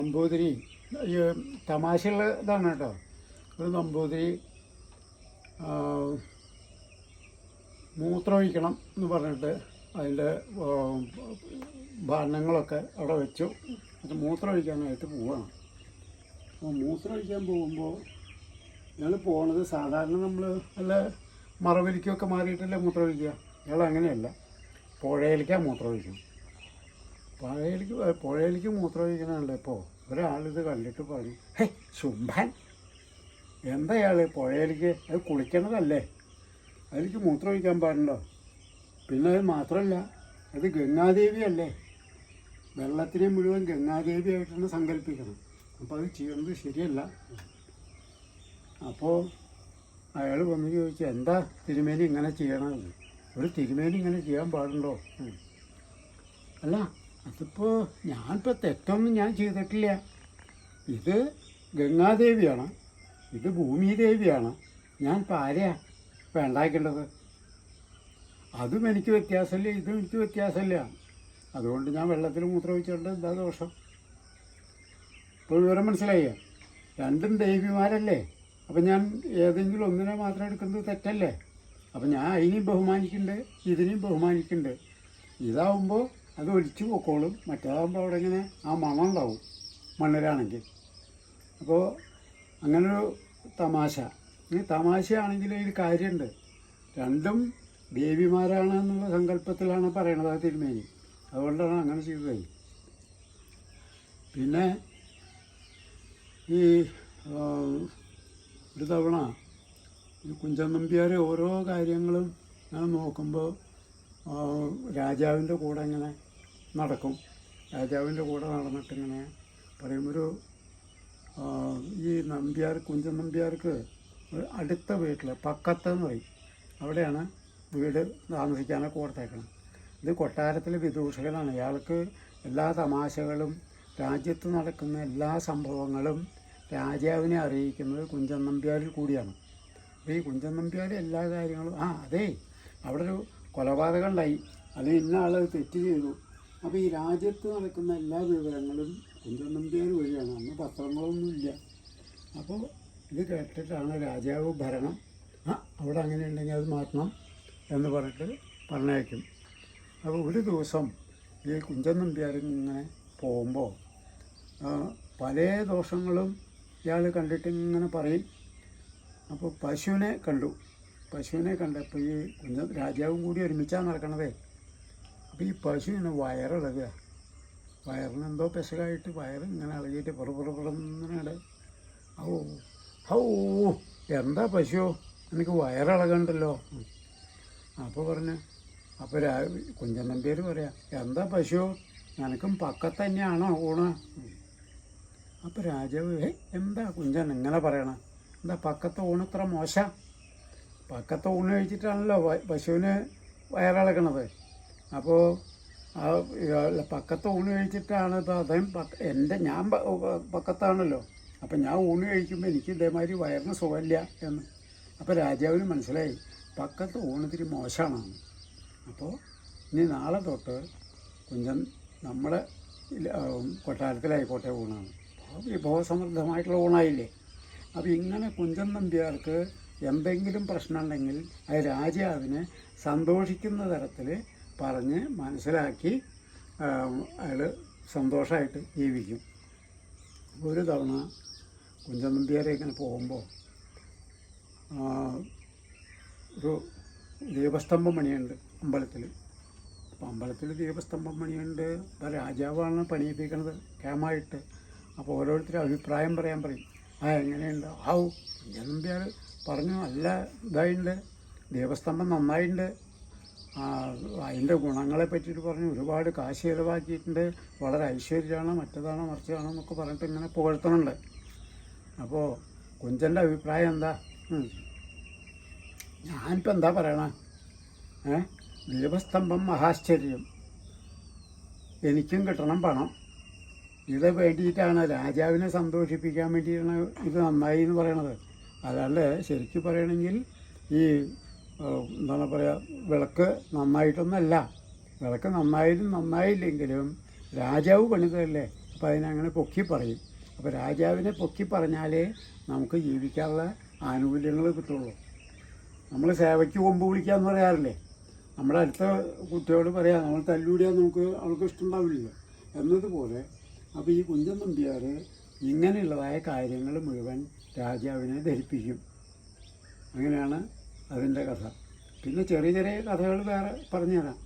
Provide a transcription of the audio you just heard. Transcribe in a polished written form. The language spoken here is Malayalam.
നമ്പൂതിരി ഈ തമാശയുള്ള ഇതാണ് കേട്ടോ. ഒരു നമ്പൂതിരി മൂത്രമൊഴിക്കണം എന്ന് പറഞ്ഞിട്ട് അതിൻ്റെ ഭാണ്ഡങ്ങളൊക്കെ അവിടെ വെച്ചു. അത് മൂത്രമൊഴിക്കാനായിട്ട് പോവുകയാണ്. അപ്പോൾ മൂത്രമൊഴിക്കാൻ പോകുമ്പോൾ ഇയാൾ പോണത് സാധാരണ നമ്മൾ നല്ല മറവിലിക്കൊക്കെ മാറിയിട്ടല്ലേ മൂത്രമൊഴിക്കുക. ഇയാൾ അങ്ങനെയല്ല, പുഴയിലേക്കാണ് മൂത്രമൊഴിക്കും. പുഴയിലേക്ക് മൂത്രമൊഴിക്കണമല്ലോ. ഇപ്പോൾ ഒരാളിത് കണ്ടിട്ട് പറഞ്ഞു, ഹേ ശുംഭൻ, എന്താ ഇയാൾ പുഴയിലേക്ക്, അത് കുളിക്കണതല്ലേ, അതിലേക്ക് മൂത്രമൊഴിക്കാൻ പാടുണ്ടോ? പിന്നെ അത് മാത്രമല്ല, അത് ഗംഗാദേവിയല്ലേ, വെള്ളത്തിനെ മുഴുവൻ ഗംഗാദേവിയായിട്ടാണ് സങ്കല്പിക്കണം. അപ്പോൾ അത് ചെയ്യുന്നത് ശരിയല്ല. അപ്പോൾ അയാൾ വന്ന് ചോദിച്ചു, എന്താ തിരുമേനി ഇങ്ങനെ ചെയ്യണമെന്ന്. ഒരു തിരുമേനി ഇങ്ങനെ ചെയ്യാൻ പാടുണ്ടോ? അല്ല, അതിപ്പോൾ ഞാനിപ്പോൾ തെറ്റൊന്നും ഞാൻ ചെയ്തിട്ടില്ല. ഇത് ഗംഗാദേവിയാണ്, ഇത് ഭൂമിദേവിയാണ്. ഞാൻ ഇപ്പോൾ ആരെയാ വേണ്ടാക്കേണ്ടത്? അതും എനിക്ക് വ്യത്യാസമില്ല, ഇതും എനിക്ക് വ്യത്യാസമില്ല. അതുകൊണ്ട് ഞാൻ വെള്ളത്തിൽ മൂത്രമൊഴിച്ചുകൊണ്ട് എന്താ ദോഷം? ഇപ്പോൾ വിവരം മനസ്സിലായോ? രണ്ടും ദേവിമാരല്ലേ. അപ്പം ഞാൻ ഏതെങ്കിലും ഒന്നിനെ മാത്രം എടുക്കുന്നത് തെറ്റല്ലേ? അപ്പം ഞാൻ അതിനെയും ബഹുമാനിക്കുന്നുണ്ട്, ഇതിനെയും ബഹുമാനിക്കുന്നുണ്ട്. ഇതാവുമ്പോൾ അത് ഒലിച്ചു പൊക്കോളും, മറ്റേതാകുമ്പോൾ അവിടെ ഇങ്ങനെ ആ മണം ഉണ്ടാവും മണ്ണിലാണെങ്കിൽ. അപ്പോൾ അങ്ങനൊരു തമാശ. ഈ തമാശയാണെങ്കിൽ ഇതിൽ കാര്യമുണ്ട്. രണ്ടും ദേവിമാരാണ് എന്നുള്ള സങ്കല്പത്തിലാണ് പറയണത് ആ തിരുമേനി. അതുകൊണ്ടാണ് അങ്ങനെ ചെയ്തത്. പിന്നെ ഈ ഒരു തവണ ഈ കുഞ്ചൻ നമ്പ്യാർ ഓരോ കാര്യങ്ങളും ഞാൻ നോക്കുമ്പോൾ രാജാവിൻ്റെ കൂടെ ഇങ്ങനെ നടക്കും. രാജാവിൻ്റെ കൂടെ നടന്നിട്ടിങ്ങനെ പറയുമ്പോൾ ഈ നമ്പ്യാർ, കുഞ്ചൻ നമ്പ്യാർക്ക് അടുത്ത വീട്ടിൽ പക്കത്തെന്ന് പറയും, അവിടെയാണ് വീട് താമസിക്കാനൊക്കെ കൊടുത്തേക്കണം. ഇത് കൊട്ടാരത്തിലെ വിദൂഷകനാണ്. ഇയാൾക്ക് എല്ലാ തമാശകളും രാജ്യത്ത് നടക്കുന്ന എല്ലാ സംഭവങ്ങളും രാജാവിനെ അറിയിക്കുന്നത് കുഞ്ചൻ നമ്പ്യാരിൽ കൂടിയാണ്. അപ്പോൾ ഈ കുഞ്ചൻ നമ്പ്യാർ എല്ലാ കാര്യങ്ങളും അതേ അവിടെ ഒരു കൊലപാതകം ഉണ്ടായി, അല്ലെങ്കിൽ ഇന്ന ആൾ തെറ്റ് ചെയ്തു. അപ്പോൾ ഈ രാജ്യത്ത് നടക്കുന്ന എല്ലാ വിവരങ്ങളും കുഞ്ചൻ നമ്പ്യാർ വഴിയാണ്. അന്ന് പത്രങ്ങളൊന്നുമില്ല. അപ്പോൾ ഇത് കേട്ടിട്ടാണ് രാജാവ് ഭരണം അവിടെ അങ്ങനെ ഉണ്ടെങ്കിൽ അത് മാറ്റണം എന്ന് പറഞ്ഞിട്ട് പറഞ്ഞയക്കും. അപ്പോൾ ഒരു ദിവസം ഈ കുഞ്ചൻ നമ്പ്യാർ ഇങ്ങനെ പോകുമ്പോൾ പല ദോഷങ്ങളും ഇയാൾ കണ്ടിട്ട് ഇങ്ങനെ പറയും. അപ്പോൾ പശുവിനെ കണ്ടപ്പോൾ ഈ കുഞ്ചൻ രാജാവും കൂടി ഒരുമിച്ചാണ് നടക്കണതേ. അപ്പോൾ ഈ പശുവിന് വയറിളകുക, വയറിനെന്തോ പെശകായിട്ട് വയറ് ഇങ്ങനെ ഇളകിയിട്ട് പുറന്നിടെ എന്താ പശുവോ, എനിക്ക് വയറിളകണ്ടല്ലോ. അപ്പോൾ പറഞ്ഞു, അപ്പോൾ കുഞ്ചൻ നമ്പ്യാർ പറയാം, എന്താ പശുവോ, നിനക്കും പക്കത്ത് തന്നെയാണോ ഊണ്? അപ്പോൾ രാജാവ്, എന്താ കുഞ്ചൻ ഇങ്ങനെ പറയണം, എന്താ പക്കത്തെ ഊണ് ഇത്ര മോശം? പക്കത്തെ ഊണ് കഴിച്ചിട്ടാണല്ലോ പശുവിന് വയറിളക്കണത്. അപ്പോൾ പക്കത്തെ ഊണ് കഴിച്ചിട്ടാണ് ഇപ്പോൾ അദ്ദേഹം ഞാൻ പക്കത്താണല്ലോ, അപ്പം ഞാൻ ഊണ് കഴിക്കുമ്പോൾ എനിക്ക് ഇതേമാതിരി വയറിന് സുഖമില്ല എന്ന്. അപ്പോൾ രാജാവിന് മനസ്സിലായി പക്കത്തെ ഊണ് ഇത്തിരി മോശമാണെന്ന്. അപ്പോൾ ഇനി നാളെ തൊട്ട് കുഞ്ചൻ നമ്മുടെ കൊട്ടാരത്തിലായിക്കോട്ടെ ഊണാണ്, വിഭവസമൃദ്ധമായിട്ടുള്ള ഊണായില്ലേ. അപ്പോൾ ഇങ്ങനെ കുഞ്ചൻ നമ്പ്യാർക്ക് എന്തെങ്കിലും പ്രശ്നമുണ്ടെങ്കിൽ അത് രാജാവിനെ സന്തോഷിക്കുന്ന തരത്തിൽ പറഞ്ഞ് മനസ്സിലാക്കി അയാൾ സന്തോഷമായിട്ട് ജീവിക്കും. ഒരു തവണ കുഞ്ചൻ നമ്പ്യാരെ ഇങ്ങനെ പോകുമ്പോൾ ഒരു ദീപസ്തംഭം പണിയുണ്ട് അമ്പലത്തിൽ. അപ്പോൾ അമ്പലത്തിൽ ദീപസ്തംഭം പണിയുണ്ട്. അപ്പോൾ രാജാവാണ് പണിയിപ്പിക്കണത് കേമായിട്ട്. അപ്പോൾ ഓരോരുത്തരും അഭിപ്രായം പറയും. എങ്ങനെയുണ്ട്? കുഞ്ചൻ നമ്പ്യാർ പറഞ്ഞു, നല്ല ഇതായിട്ടുണ്ട്, ദീപസ്തംഭം നന്നായിട്ടുണ്ട്, അതിൻ്റെ ഗുണങ്ങളെ പറ്റിയിട്ട് പറഞ്ഞു, ഒരുപാട് കാശ് ചിലവാക്കിയിട്ടുണ്ട്, വളരെ ഐശ്വര്യമാണ്, മറ്റേതാണോ മറിച്ചതാണോ എന്നൊക്കെ പറഞ്ഞിട്ട് ഇങ്ങനെ പുകഴ്ത്തുന്നുണ്ട്. അപ്പോൾ കുഞ്ചൻ്റെ അഭിപ്രായം എന്താ? ഞാനിപ്പോൾ എന്താ പറയണേ, ദീപസ്തംഭം മഹാശ്ചര്യം, എനിക്കും കിട്ടണം പണം, ഇത് വേണ്ടിയിട്ടാണ്, രാജാവിനെ സന്തോഷിപ്പിക്കാൻ വേണ്ടിയിട്ടാണ് ഇത് നന്നായി എന്ന് പറയണത്. അല്ലാണ്ട് ശരിക്കും പറയണമെങ്കിൽ ഈ എന്താണ് പറയുക, വിളക്ക് നന്നായിട്ടൊന്നല്ല. വിളക്ക് നന്നായാലും നന്നായില്ലെങ്കിലും രാജാവ് പണിതല്ലേ, അപ്പോൾ അതിനങ്ങനെ പൊക്കി പറയും. അപ്പോൾ രാജാവിനെ പൊക്കി പറഞ്ഞാലേ നമുക്ക് ജീവിക്കാനുള്ള ആനുകൂല്യങ്ങൾ കിട്ടുള്ളൂ. നമ്മൾ സേവയ്ക്ക് കൊമ്പ് വിളിക്കാമെന്ന് പറയാറില്ലേ, നമ്മുടെ അടുത്ത കുട്ടിയോട് പറയാം, നമ്മൾ തല്ലൂടിയാൽ അവൾക്ക് ഇഷ്ടമുണ്ടാവില്ലല്ലോ എന്നതുപോലെ. അപ്പോൾ ഈ കുഞ്ചൻ നമ്പ്യാർ ഇങ്ങനെയുള്ളതായ കാര്യങ്ങൾ മുഴുവൻ രാജാവിനെ ധരിപ്പിക്കും. അങ്ങനെയാണ് അതിൻ്റെ കഥ. പിന്നെ ചെറിയ ചെറിയ കഥകൾ വേറെ പറഞ്ഞുതരാം.